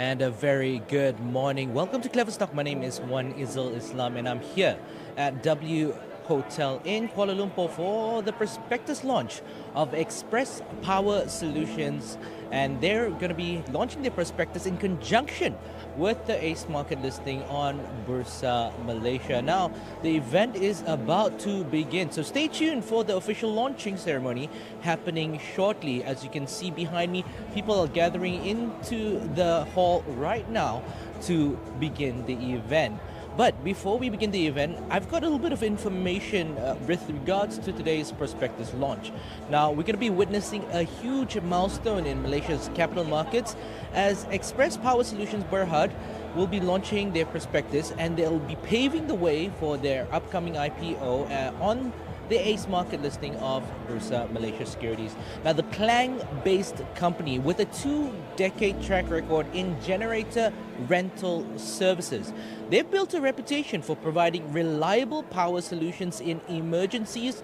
And a very good morning. Welcome to KleverStock. My name is Wan Izul Islam and I'm here at W Hotel in Kuala Lumpur for the Prospectus launch of Express Power Solutions, and they're going to be launching their prospectus in conjunction with the ACE market listing on Bursa Malaysia. Now, the event is about to begin, so stay tuned for the official launching ceremony happening shortly. As you can see behind me, people are gathering into the hall right now to begin the event. But before we begin the event, I've got a little bit of information with regards to today's prospectus launch. Now, we're going to be witnessing a huge milestone in Malaysia's capital markets as Express Power Solutions Berhad will be launching their prospectus, and they'll be paving the way for their upcoming IPO on the ACE market listing of Bursa Malaysia Securities. Now, the Klang-based company with a 2-decade track record in generator rental services, they've built a reputation for providing reliable power solutions in emergencies,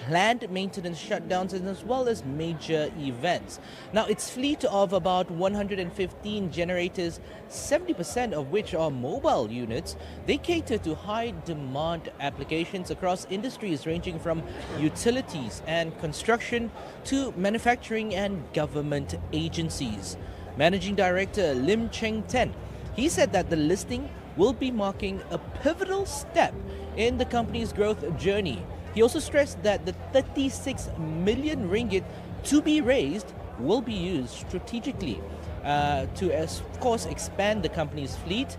planned maintenance shutdowns, and as well as major events. Now, its fleet of about 115 generators, 70% of which are mobile units, they cater to high demand applications across industries ranging from utilities and construction to manufacturing and government agencies. Managing Director Lim Cheng Ten, he said that the listing will be marking a pivotal step in the company's growth journey. He also stressed that the 36 million ringgit to be raised will be used strategically to, of course, expand the company's fleet,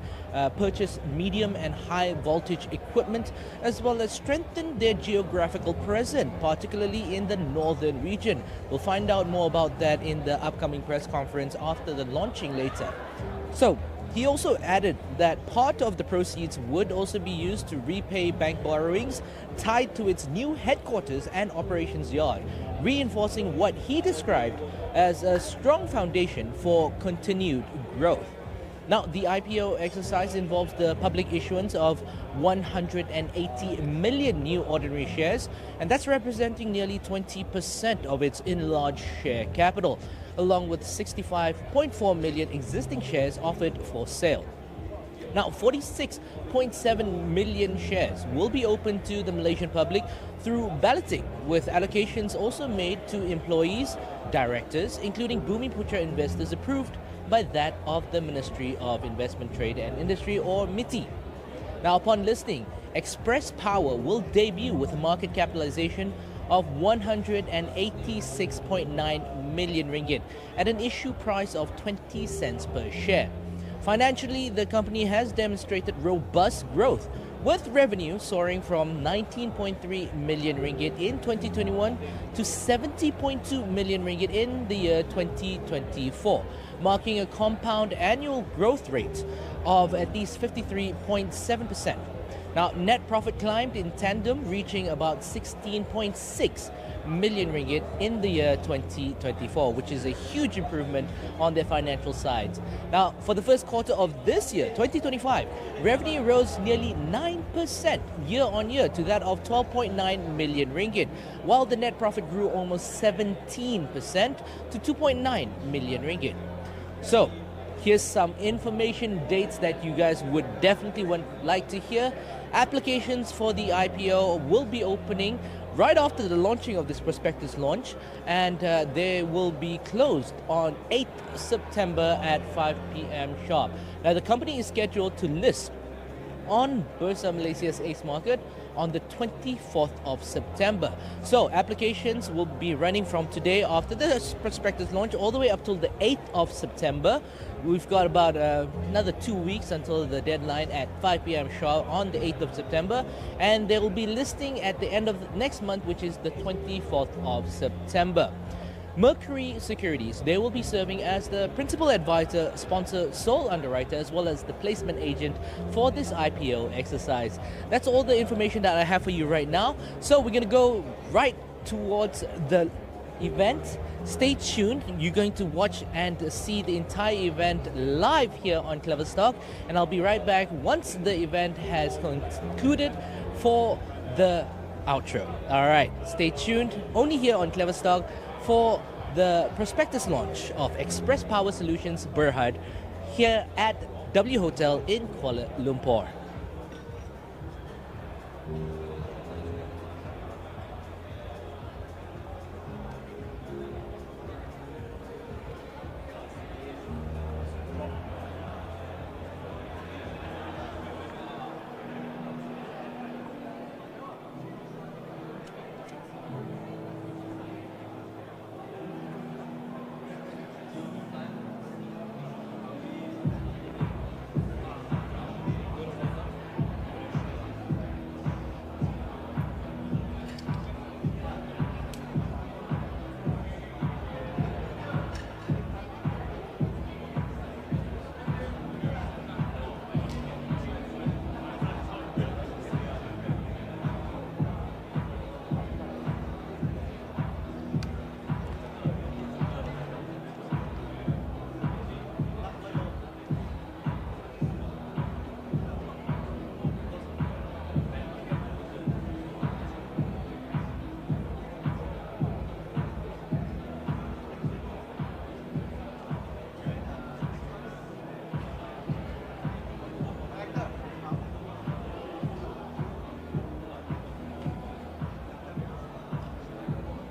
purchase medium and high voltage equipment, as well as strengthen their geographical presence, particularly in the northern region. We'll find out more about that in the upcoming press conference after the launching later. So, he also added that part of the proceeds would also be used to repay bank borrowings tied to its new headquarters and operations yard, reinforcing what he described as a strong foundation for continued growth. Now, the IPO exercise involves the public issuance of 180 million new ordinary shares, and that's representing nearly 20% of its enlarged share capital, along with 65.4 million existing shares offered for sale. Now, 46.7 million shares will be open to the Malaysian public through balloting, with allocations also made to employees, directors, including Bumiputra investors approved by that of the Ministry of Investment, Trade and Industry, or MITI. Now, upon listing, Express Power will debut with a market capitalization of 186.9 million ringgit at an issue price of 20 cents per share. Financially, the company has demonstrated robust growth, with revenue soaring from 19.3 million ringgit in 2021 to 70.2 million ringgit in the year 2024, marking a compound annual growth rate of at least 53.7%. Now, net profit climbed in tandem, reaching about 16.6 million ringgit in the year 2024, which is a huge improvement on their financial side. Now, for the first quarter of this year, 2025, revenue rose nearly 9% year-on-year to that of 12.9 million ringgit, while the net profit grew almost 17% to 2.9 million ringgit. So, here's some information, dates that you guys would definitely like to hear. Applications for the IPO will be opening right after the launching of this prospectus launch, and they will be closed on 8th September at 5 p.m. sharp. Now, the company is scheduled to list on Bursa Malaysia's ACE market on the 24th of September. So applications will be running from today after the prospectus launch all the way up till the 8th of September. We've got about another 2 weeks until the deadline at 5 p.m. sharp on the 8th of September, and they will be listing at the end of next month, which is the 24th of September. Mercury Securities, they will be serving as the principal advisor, sponsor, sole underwriter, as well as the placement agent for this IPO exercise. That's all the information that I have for you right now. So we're going to go right towards the event. Stay tuned. You're going to watch and see the entire event live here on KleverStock, and I'll be right back once the event has concluded for the outro. All right, stay tuned only here on KleverStock for the prospectus launch of Express Power Solutions Berhad here at W Hotel in Kuala Lumpur.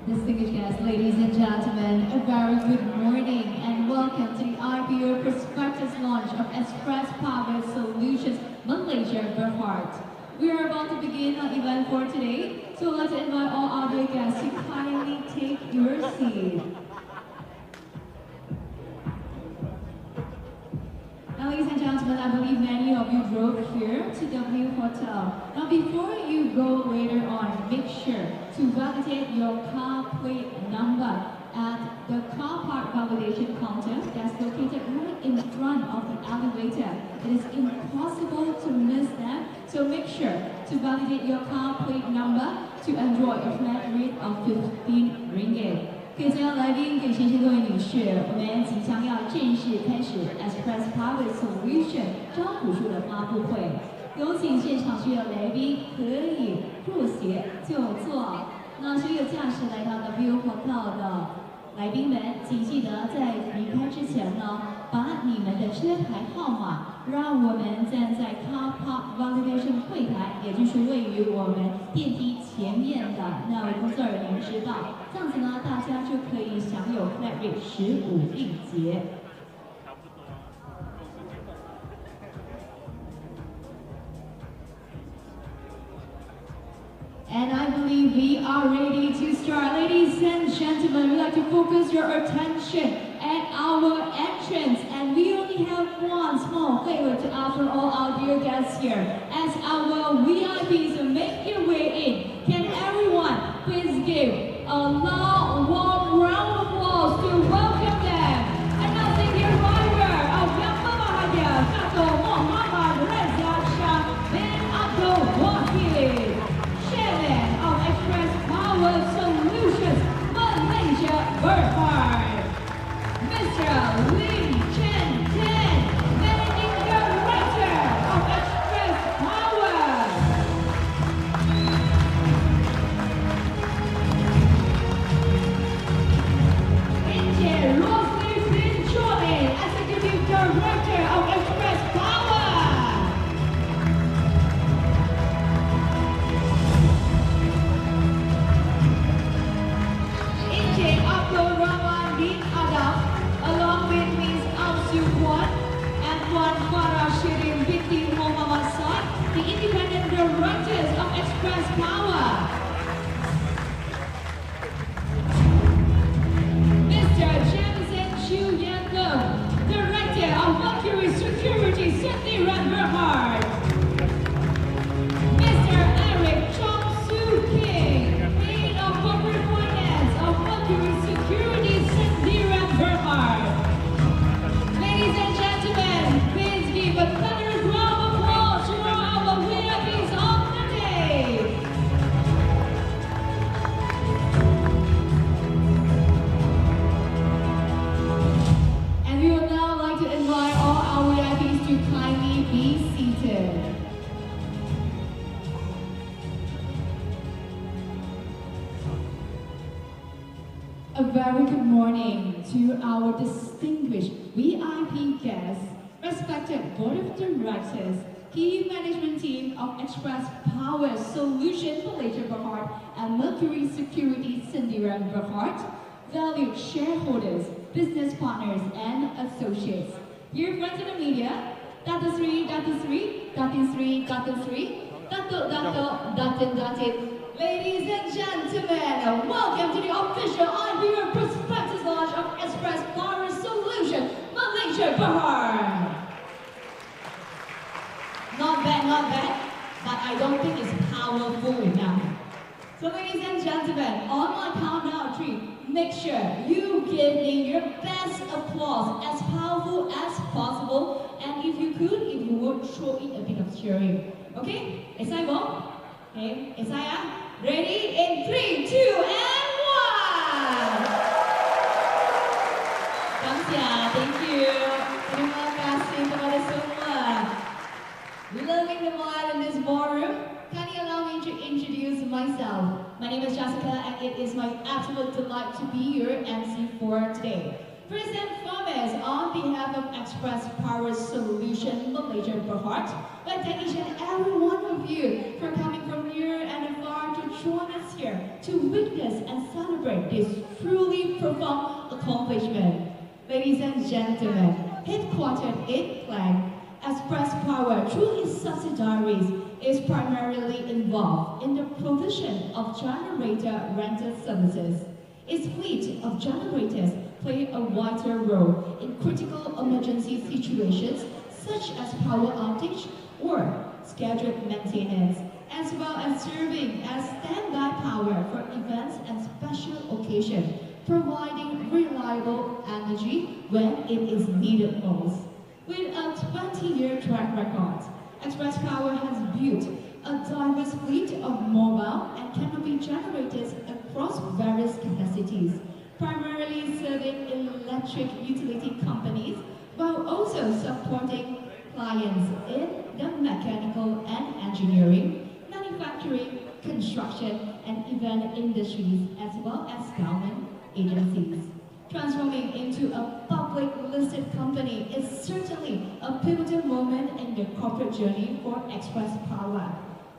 Distinguished guests, ladies and gentlemen, a very good morning and welcome to the IPO Prospectus launch of Express Powerr Solutions Malaysia Berhad. We are about to begin our event for today, so I'd like to invite all other guests to kindly take your seat. Now, ladies and gentlemen, I believe many of you drove here to W Hotel. Now, before you go later on, make sure to validate your car plate number at the car park validation counter that's located right in front of the elevator. It is impossible to miss that, so make sure to validate your car plate number to enjoy a flat rate of 15 ringgit. 各位将来宾、各位先生、各位女士，我们即将要正式开始 Express Powerr Solution 招股书的发布会。有请现场所有来宾可以入席就坐。那所有驾驶来到 W Hotel 的来宾们，请记得在离开之前呢，把你们的车牌号码让我们站在 Car Park Validation 柜台，也就是位于我们电梯前面的那位工作人员知道。这样子呢，大家就可以享有 flat rate 15令节。And I believe we are ready to start. Ladies and gentlemen, we'd like to focus your attention at our entrance. And we only have one small favor to offer all our dear guests here. As our VIPs make your way in, can everyone please give a loud, warm round of applause to welcome them. Announcing the arrival of Yang Bahagia, Dato' Muhammad Reza Shah bin Abdul Wahid, Chairman of Express Powerr Solutions Malaysia Berhad. Mr. Lim Chen Ten, Managing Director of Express Powerr. Engineer Rosalie Bin Jordan, Executive Director of Express Powerr. Engineer Abdul Rahman bin Adam, along with Ms. Amsu Kwan and Wan Farah Shirin binti Muhammad Saad, the independent directors of Express Powerr. Mr. Jamison Chu Yan Lung, Director of Mercury Security Sendirian Berhad. Mr. Eric Chong Soo King, Head of Corporate Finance of Mercury Security Sendirian Berhad. Ladies and gentlemen, please give a thunderous round of applause to our VIPs of the day. And we would now like to invite all our VIPs to kindly be seated. A very good morning to our distinguished VIP guests respected Board of Directors, key management team of Express Power Solution Malaysia Berhad and Mercury Security Sendirian Berhad, valued shareholders, business partners, and associates. Dear friends in the media, Dato Sri, Dato Sri, Datin Sri, Datin Sri, Dato, Datin, Datin. Ladies and gentlemen, welcome to the official on-viewer prospectus launch of Express Power Solution Malaysia Berhad. Not bad, but I don't think it's powerful enough. So ladies and gentlemen, on my countdown of 3, make sure you give me your best applause, as powerful as possible, and if you would, throw in a bit of cheering. Okay? Is I go? Okay, is I ready? In 3, 2, and 1! Kamsia, thank you. Terima kasih kepada semua. Loving the vibe in this ballroom. Kindly allow me to introduce myself. My name is Jessica and it is my absolute delight to be your MC for today. First and foremost, on behalf of Express Power Solution Malaysia Berhad, I thank each and every one of you for coming from near and far to join us here to witness and celebrate this truly profound accomplishment. Ladies and gentlemen, headquartered in Klang, Express Power, through its subsidiaries, is primarily involved in the provision of generator rental services. Its fleet of generators play a vital role in critical emergency situations such as power outage or scheduled maintenance, as well as serving as standby power for events and special occasions, providing reliable energy when it is needed most. With a 20-year track record, Express Power has built a diverse fleet of mobile and canopy generators across various capacities, primarily serving electric utility companies, while also supporting clients in the mechanical and engineering, manufacturing, construction, and event industries, as well as government agencies. Transforming into a public listed company is certainly a pivotal moment in the corporate journey for Express Power.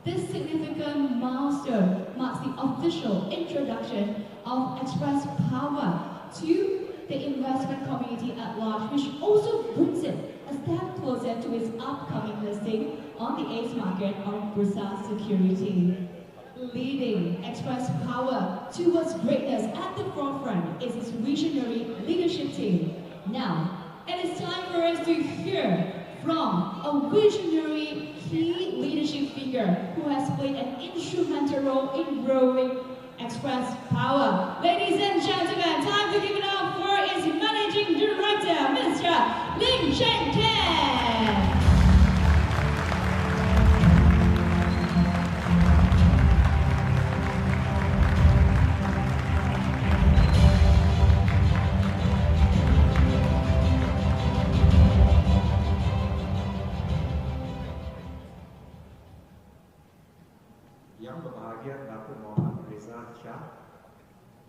This significant milestone marks the official introduction of Express Power to the investment community at large, which also brings it a step closer to its upcoming listing on the ACE market of Bursa Security. Leading Express Power towards greatness at the forefront is its visionary leadership team. Now, it is time for us to hear from a visionary key leadership figure who has played an instrumental role in growing Express Power. Ladies and gentlemen, time to give it up for its Managing Director, Mr. Lim Chen Ken. Yang berbahagia Datuk Muhammad Reza Shah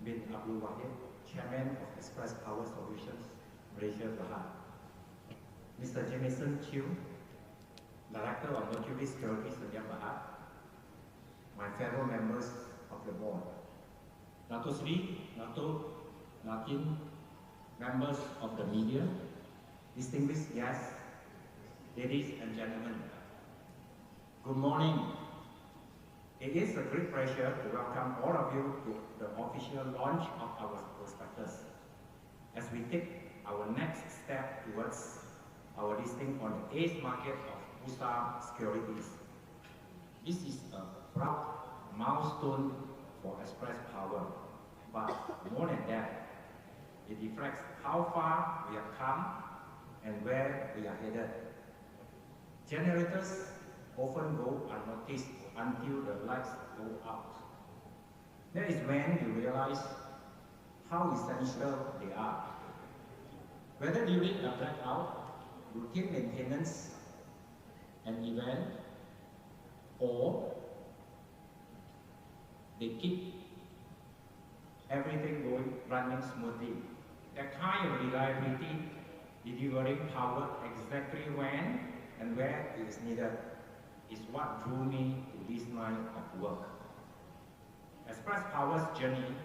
bin Abdul Wahid, Chairman of Express Power Solutions Malaysia Berhad, Mr. Jamison Chew, Director of Mercury Security Sendirian Berhad, my fellow members of the board, Dato Sri, Dato Natin, members of the media, distinguished guests, ladies and gentlemen, good morning. It is a great pleasure to welcome all of you to the official launch of our prospectus as we take our next step towards our listing on the ACE market of Bursa Securities. This is a proud milestone for Express Power, but more than that, it reflects how far we have come and where we are headed. Generators often go unnoticed until the lights go out. That is when you realize how essential they are. Whether during a blackout, routine maintenance, an event, or they keep everything running smoothly. That kind of reliability delivering power exactly when and where it is needed is what drew me to this line of work. Express Power's journey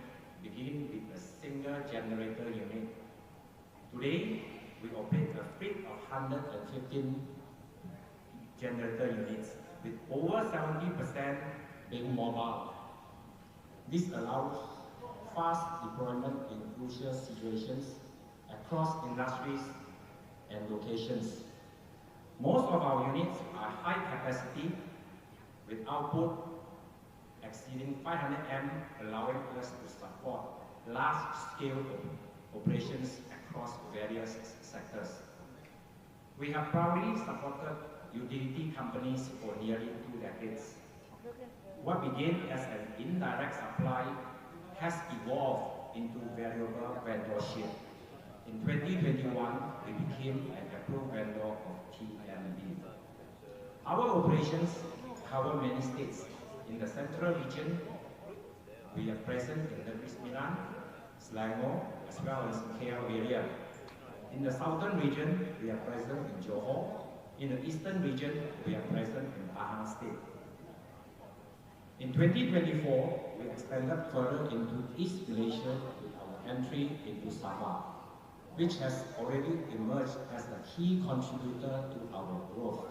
began with a single generator unit. Today, we operate a fleet of 115 generator units, with over 70% being mobile. This allows fast deployment in crucial situations across industries and locations. Most of our units are high capacity, with output exceeding 500 M, allowing us to support large-scale operations across various sectors. We have proudly supported utility companies for nearly 2 decades. What began as an indirect supply has evolved into variable vendorship. In 2021, we became an approved vendor of TMB. Our operations cover many states. In the central region, we are present in the Milan, Selangor, as well as KL area. In the southern region, we are present in Johor. In the eastern region, we are present in Pahang State. In 2024, we expanded further into East Malaysia with our entry into Sabah, which has already emerged as a key contributor to our growth.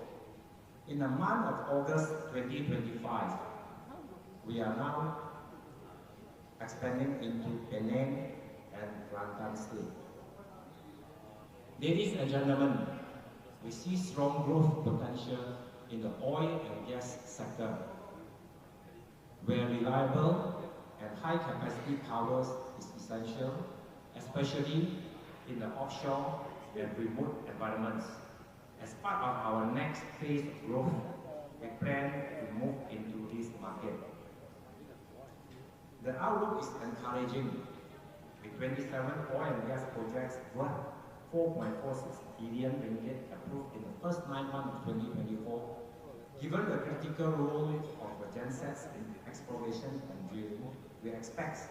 In the month of August 2025, we are now expanding into Penang and Kelantan State. Ladies and gentlemen, we see strong growth potential in the oil and gas sector, where reliable and high-capacity power is essential, especially in the offshore and remote environments. As part of our next phase of growth, we plan to move into this market. The outlook is encouraging, with 27 oil and gas projects worth 4.46 billion ringgit approved in the first 9 months of 2024. Given the critical role of the gensets in exploration and drilling, we expect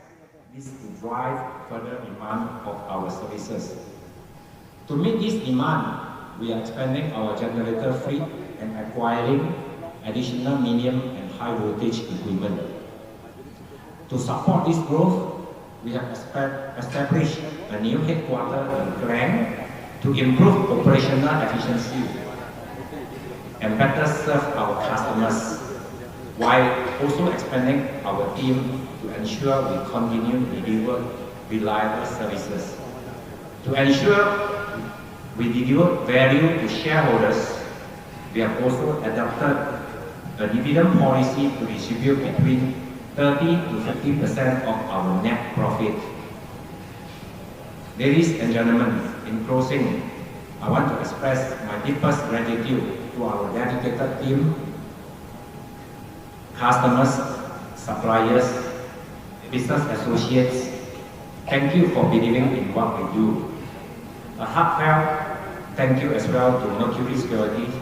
this to drive further demand of our services. To meet this demand, we are expanding our generator fleet and acquiring additional medium and high voltage equipment. To support this growth, we have established a new headquarters in Klang to improve operational efficiency and better serve our customers, while also expanding our team to ensure we continue to deliver reliable services. To ensure we deliver value to shareholders, we have also adopted a dividend policy to distribute between 30 to 50% of our net profit. Ladies and gentlemen, in closing, I want to express my deepest gratitude to our dedicated team, customers, suppliers, business associates. Thank you for believing in what we do. A heartfelt thank you as well to Mercury Securities,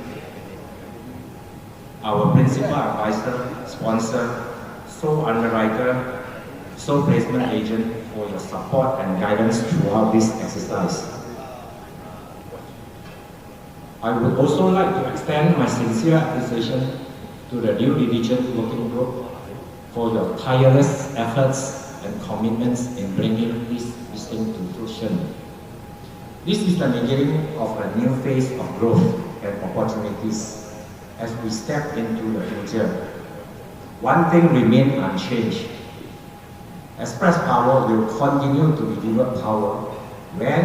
our principal advisor, sponsor, sole underwriter, sole placement agent, for your support and guidance throughout this exercise. I would also like to extend my sincere appreciation to the due diligence working group for your tireless efforts and commitments in bringing this listing to fruition. This is the beginning of a new phase of growth and opportunities as we step into the future. One thing remains unchanged. Express Power will continue to deliver power when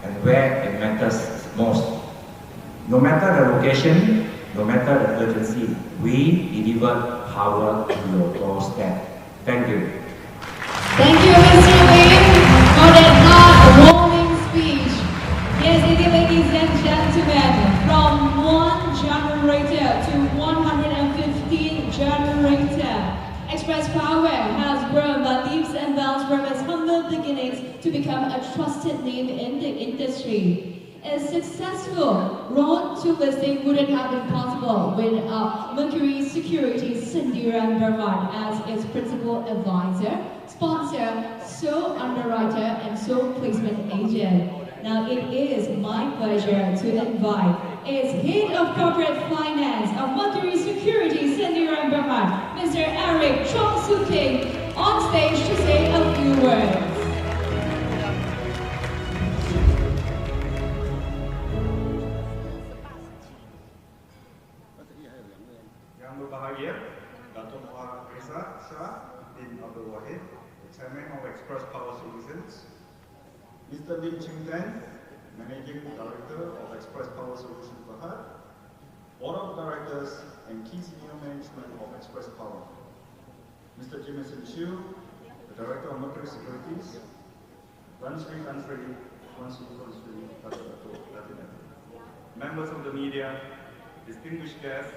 and where it matters most. No matter the location, no matter the urgency, we deliver power to your doorstep. Thank you. Thank you, Mr. Wayne, for that heartwarming speech. Yes, indeed, ladies and gentlemen, from 1 generator to 115 generator, Express Power has grown by leaps and bounds from its humble beginnings to become a trusted name in the industry. A successful road to listing wouldn't have been possible without Mercury Securities' Sendirian Berman as its principal advisor, sponsor, sole underwriter, and sole placement agent. Now it is my pleasure to invite its Head of Corporate Finance of Mercury Securities Sendirian Berhad, Mr. Eric Chong Soo King, on stage to say a few words. Yang berbahagia, Datuk Powerr Reza Shah bin Abdul Wahid, the Chairman of Express Power Solutions, Mr. Lim Ching Tan, Managing Director of Express Power Solutions Berhad, Board of Directors and key senior management of Express Power, Mr. Jameson Chiu, the Director of Mercury Securities, Tan Sri, members of the media, distinguished guests,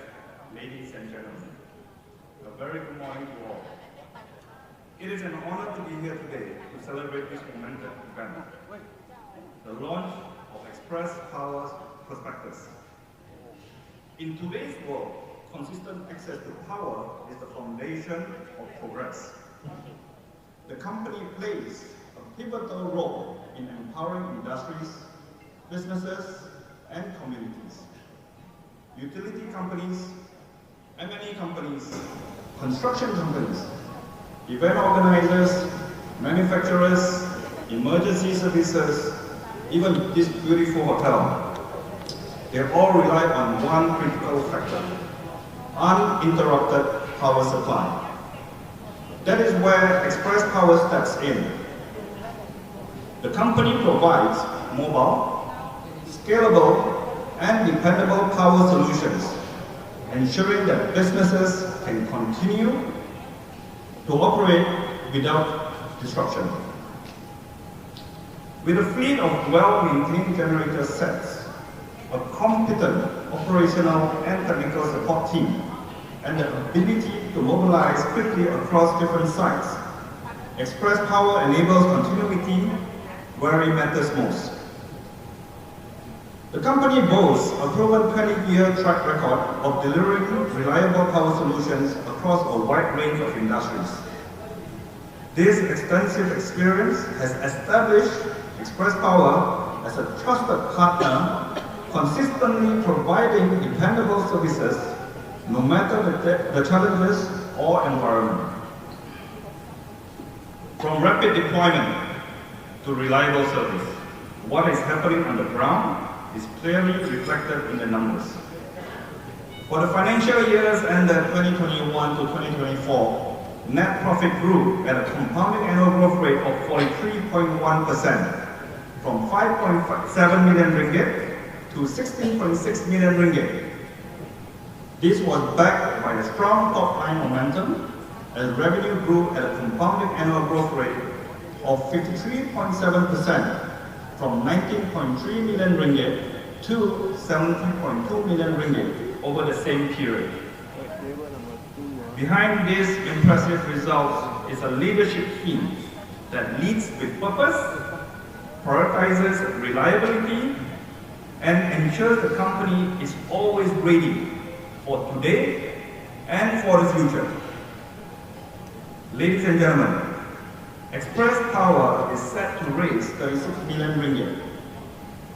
ladies and gentlemen, a very good morning to all. It is an honor to be here today to celebrate this momentous event, the launch of Express Power's Prospectus. In today's world, consistent access to power is the foundation of progress. The company plays a pivotal role in empowering industries, businesses, and communities. Utility companies, M&E companies, construction companies, event organizers, manufacturers, emergency services, even this beautiful hotel, they all rely on one critical factor: uninterrupted power supply. That is where Express Power steps in. The company provides mobile, scalable, and dependable power solutions, ensuring that businesses can continue to operate without disruption. With a fleet of well-maintained generator sets, a competent operational and technical support team, and the ability to mobilize quickly across different sites, Express Power enables continuity where it matters most. The company boasts a proven 20-year track record of delivering reliable power solutions across a wide range of industries. This extensive experience has established Express Power as a trusted partner, consistently providing dependable services no matter the challenges or environment. From rapid deployment to reliable service, what is happening on the ground is clearly reflected in the numbers. For the financial years ended 2021 to 2024, net profit grew at a compounding annual growth rate of 43.1%, from 5.7 million ringgit to 16.6 million ringgit. This was backed by a strong top-line momentum as revenue grew at a compounding annual growth rate of 53.7%, from 19.3 million ringgit to 70.2 million ringgit over the same period. Behind these impressive results is a leadership team that leads with purpose, prioritizes reliability, and ensures the company is always ready for today and for the future. Ladies and gentlemen, Express Power is set to raise 36 million ringgit,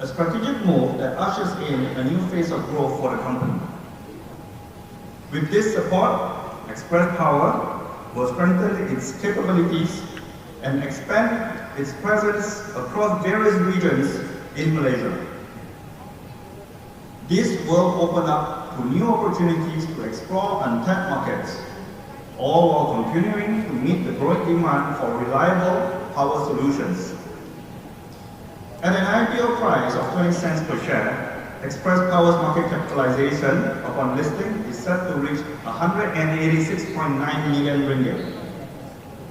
a strategic move that ushers in a new phase of growth for the company. With this support, Express Power will strengthen its capabilities and expand its presence across various regions in Malaysia. This will open up to new opportunities to explore untapped markets, all while continuing to meet the growing demand for reliable power solutions. At an IPO price of 20 cents per share, Express Power's market capitalization upon listing is set to reach 186.9 million ringgit,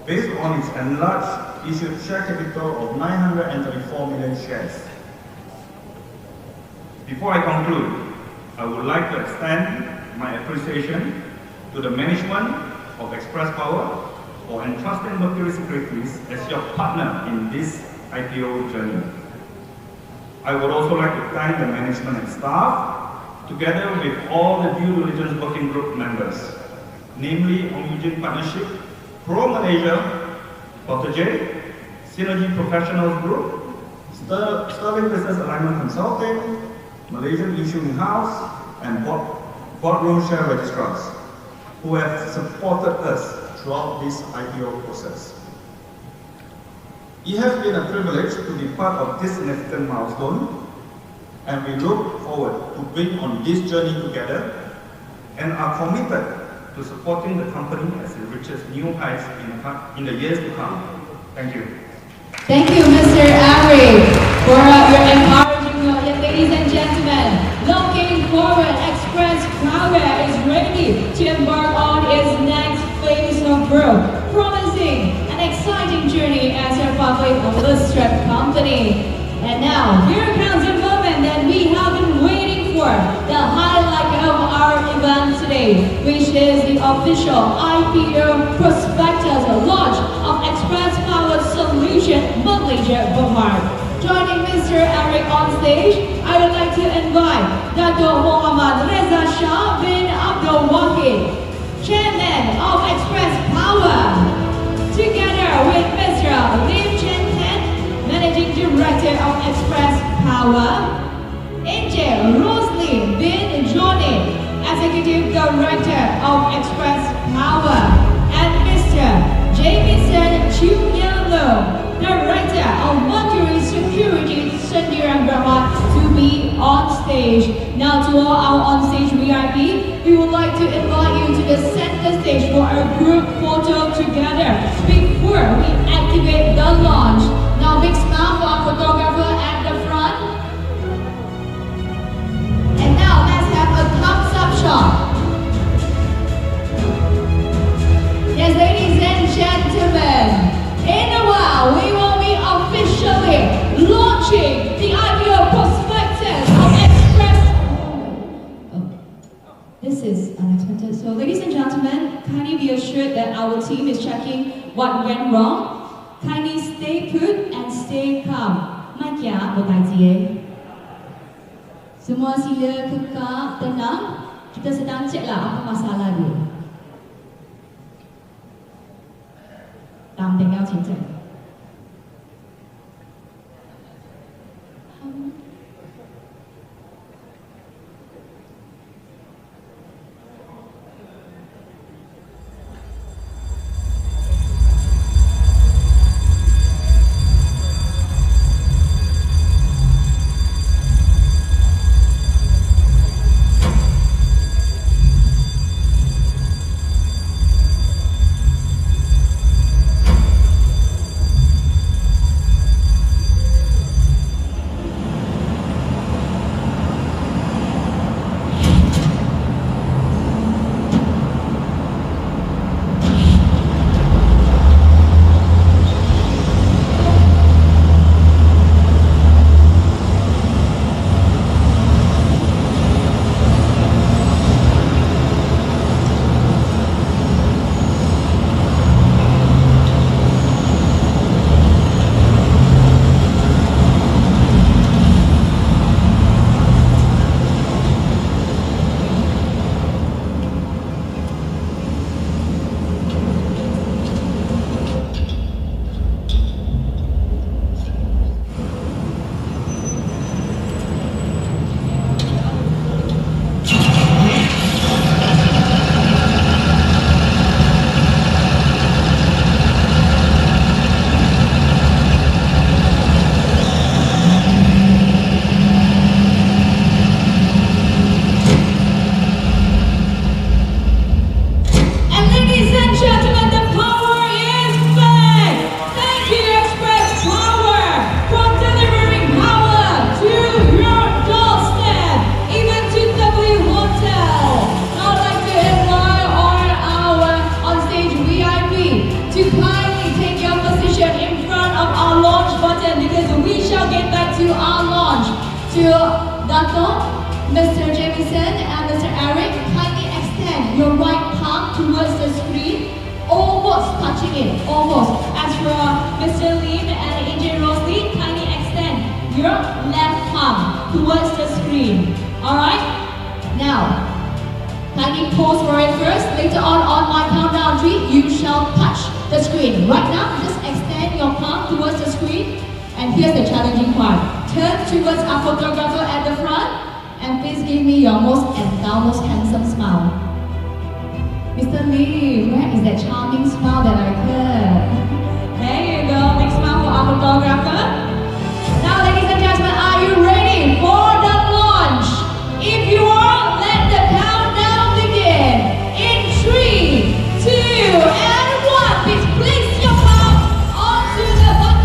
based on its enlarged issued share capital of 934 million shares. Before I conclude, I would like to extend my appreciation to the management of Express Power for entrusting Mercury Securities as your partner in this IPO journey. I would also like to thank the management and staff, together with all the due diligence working group members, namely Ong Eugene Partnership, Pro Malaysia, Dr. J, Synergy Professionals Group, Sterling Business Alignment Consulting, Malaysian Issuing House, and boardroom share registrars, who have supported us throughout this IPO process. It has been a privilege to be part of this significant milestone, and we look forward to being on this journey together and are committed to supporting the company as it reaches new heights in the years to come. Thank you. Thank you, Mr. Ari, for your encouraging note. Yes, ladies and gentlemen, looking forward, Express Powerr is ready to embark on its next phase of growth, promising an exciting journey as a public listed company. And now, here comes the moment that we have been waiting for, the highlight of our event today, which is the official IPO Prospectus launch of Express Power Solution Malaysia Powerr. Joining Mr. Eric on stage, I would like to invite Dato' Muhammad Reza Shah bin Abdul Wahid, Chairman of Express Power, together with Mr. Lim Chen Ten, Managing Director of Express Power, Angel Roslyn bin Johnny, Executive Director of Express Power, and Mr. Jamison Chunyalo, Director of Mercury Security Sendiran Brahma, to be on stage. Now to all our on-stage VIP, we would like to invite you to the center stage for a group photo together before we activate the launch. Now big smile for our photographer at the front. And now let's have a thumbs up shot. Yes, ladies and gentlemen, in a while we will be officially launching the IPO Prospectus of Express. This is unexpected. So ladies and gentlemen, kindly be assured that our team is checking what went wrong. Kindly stay put and stay calm. Mai kia berkaji. Semua sila kekal tenang. Kita sedang ceklah apa masalah dia. 当定邀請證。Mr. Jamison and Mr. Eric, kindly extend your right palm towards the screen, almost touching it, almost. As for Mr. Lim and AJ Rosley, kindly extend your left palm towards the screen. Alright? Now, kindly pause for it first. Later on my countdown 3, you shall touch the screen. Right now, just extend your palm towards the screen. And here's the challenging part. Turn towards our photographer at the front and please give me your most handsome smile. Mr. Lee, where is that charming smile that I heard? There you go, big smile for our photographer. Now, ladies and gentlemen, are you ready for the launch? If you are, let the countdown begin. In 3, 2, and 1, please place your palm onto the button.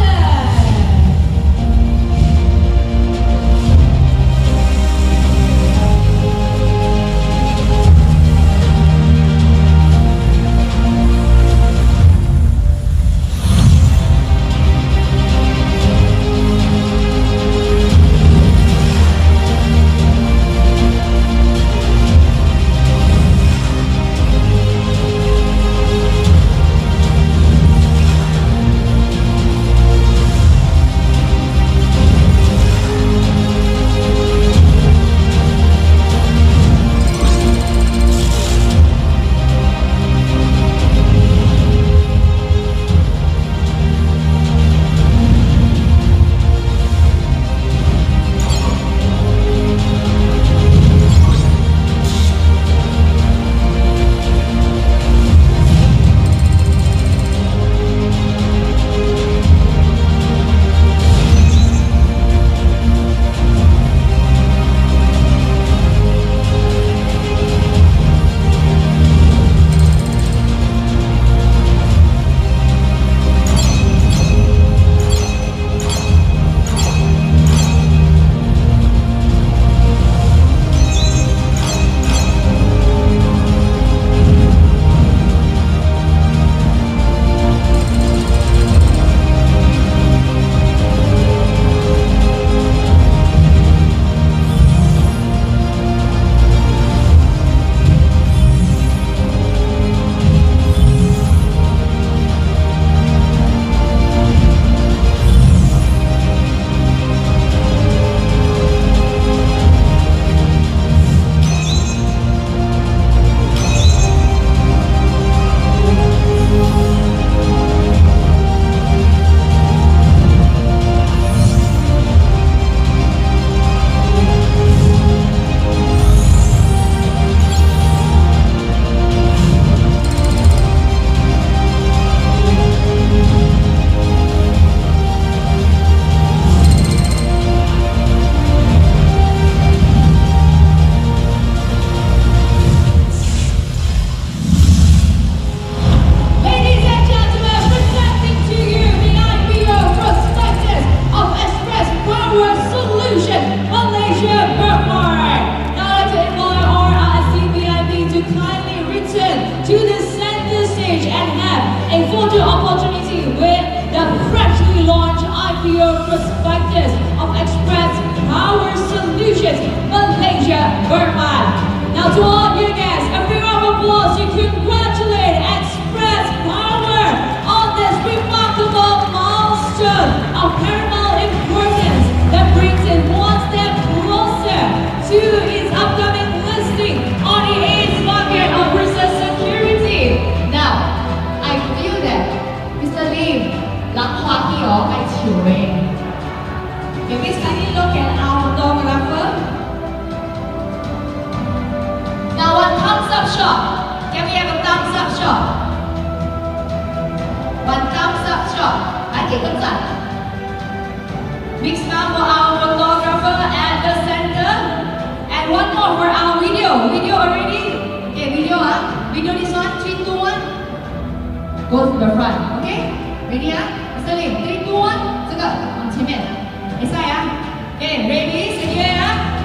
Prospectus of Express Power Solutions, Malaysia, Burma. Now to all you guys, a big round of applause to congratulate Express Power on this remarkable milestone of paramount importance that brings it one step closer to its upcoming listing on the AIM market of research security. Now, I feel that Mr. Lim, หลังความที่ออกไปช่วย Can we suddenly look at our photographer? Now one thumbs up shot. Can we have a thumbs up shot? One thumbs up shot. I get thumbs up. Big smile for our photographer at the center. And one more for our video. Video already? Okay, video Video this one. 3, 2, 1. Go to the front. Okay? Ready Mr. Lim, 3, 2, 1. 这个往前面。比赛Okay, ready, steady,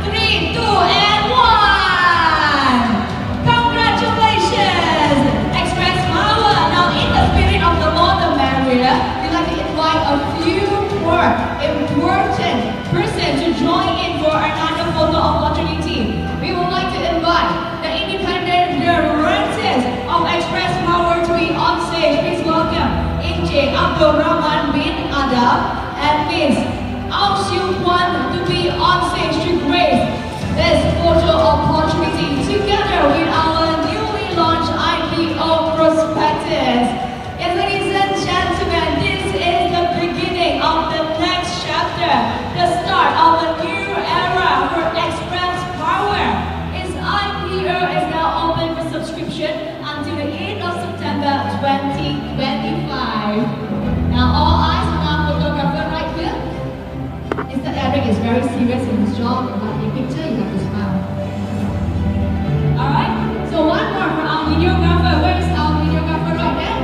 3, 2, and 1! Congratulations, Express Power! Now, in the spirit of the Lord of Maria, we'd like to invite a few more important persons to join in for another photo opportunity. We would like to invite the independent directors of Express Power to be on stage. Please welcome Encik Abdul Rahman bin Adam and Ms. Aung Siu Kwan to be on stage to grace this photo opportunity together with our newly launched IPO Prospectus. Yes, ladies and gentlemen, this is the beginning of the next chapter very serious in his job, but in picture you have to smile. Alright, so one more for our videographer. Where is our videographer right there?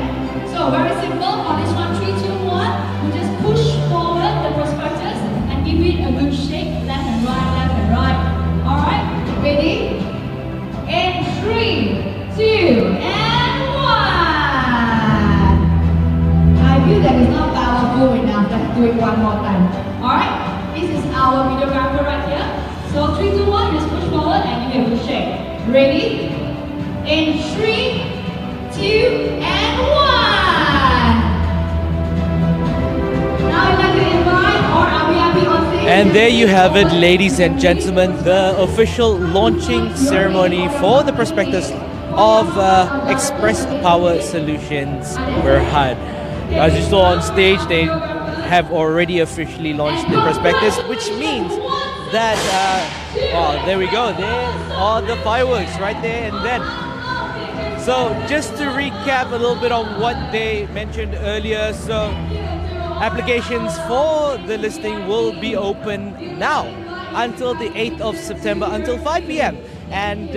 So very simple for this one, 3, 2, 1. We just push forward the prospectus and give it a good shake, left and right, left and right. Alright, ready? In 3, 2, and 1. I feel that is not powerful enough. Let's do it one more time. Alright, this is our videographer right here. So 3, 2, 1, just push forward and give it a good shake. Ready? In 3, 2, and 1. Now I'd like to invite, or are we happy on stage? And there you have it, ladies and gentlemen, the official launching ceremony for the prospectus of Express Power Solutions Berhad. As you saw on stage, they have already officially launched the prospectus, which means that, oh, there we go, there are the fireworks right there and then. So just to recap a little bit on what they mentioned earlier, so applications for the listing will be open now until the 8th of September until 5 p.m. And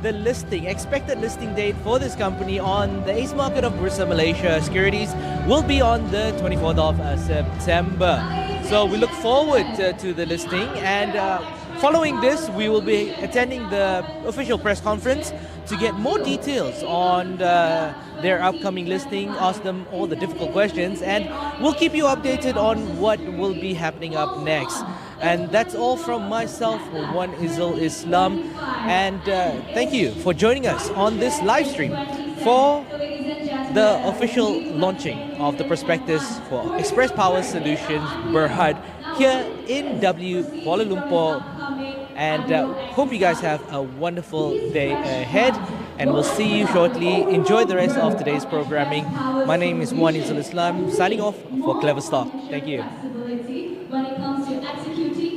the listing, expected listing date for this company on the ACE market of Bursa Malaysia Securities will be on the 24th of September. So we look forward to the listing, and following this we will be attending the official press conference to get more details on their upcoming listing, ask them all the difficult questions, and we'll keep you updated on what will be happening up next. And that's all from myself, One Izul Islam, and thank you for joining us on this live stream for the official launching of the prospectus for Express Power Solutions Berhad here in Kuala Lumpur. And hope you guys have a wonderful day ahead, and we'll see you shortly. Enjoy the rest of today's programming. My name is One Izul Islam, signing off for KleverStock. Thank you. When it comes to executing